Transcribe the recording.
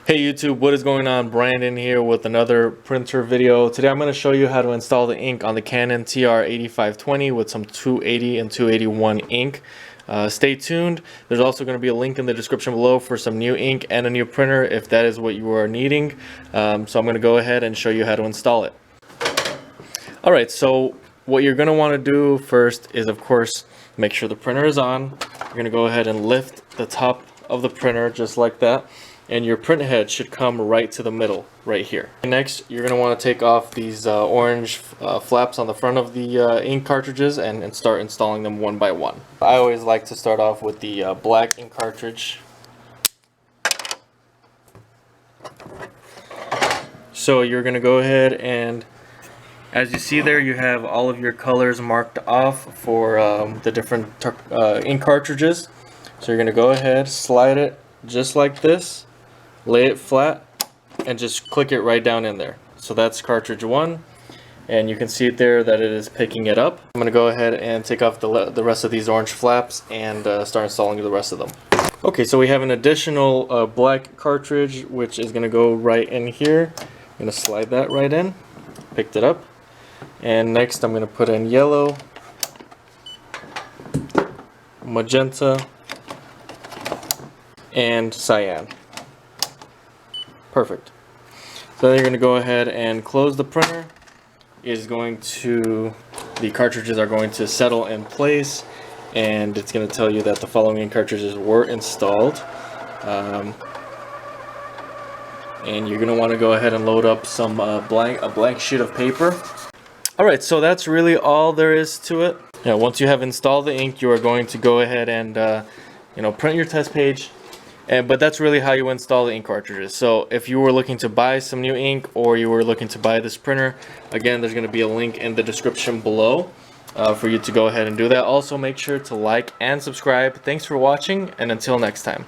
Hey YouTube, what is going on? Brandon here with another printer video. Today I'm going to show you how to install the ink on the Canon TR8520 with some 280 and 281 ink. Stay tuned. There's also going to be a link in the description below for some new ink and a new printer if that is what you are needing. So I'm going to go ahead and show you how to install it. Alright, so what you're going to want to do first is, of course, make sure the printer is on. You're going to go ahead and lift the top of the printer just like that. And your print head should come right to the middle, right here. Next, you're going to want to take off these orange flaps on the front of the ink cartridges and start installing them one by one. I always like to start off with the black ink cartridge. So you're going to go ahead and, as you see there, you have all of your colors marked off for the different ink cartridges. So you're going to go ahead, slide it just like this. Lay it flat and just click it right down in there. So that's cartridge 1, and you can see it there that it is picking it up. I'm going to go ahead and take off the rest of these orange flaps and start installing the rest of them. Okay, so we have an additional black cartridge which is going to go right in here. I'm going to slide that right in, picked it up, and next I'm going to put in yellow, magenta, and cyan. Perfect. So then you're going to go ahead and close the printer. The cartridges are going to settle in place, and it's going to tell you that the following cartridges were installed. And you're going to want to go ahead and load up some a blank sheet of paper. Alright, so that's really all there is to it. Now, once you have installed the ink, you are going to go ahead and print your test page. But that's really how you install the ink cartridges. So if you were looking to buy some new ink or you were looking to buy this printer, again, there's going to be a link in the description below for you to go ahead and do that. Also, make sure to like and subscribe. Thanks for watching, and until next time.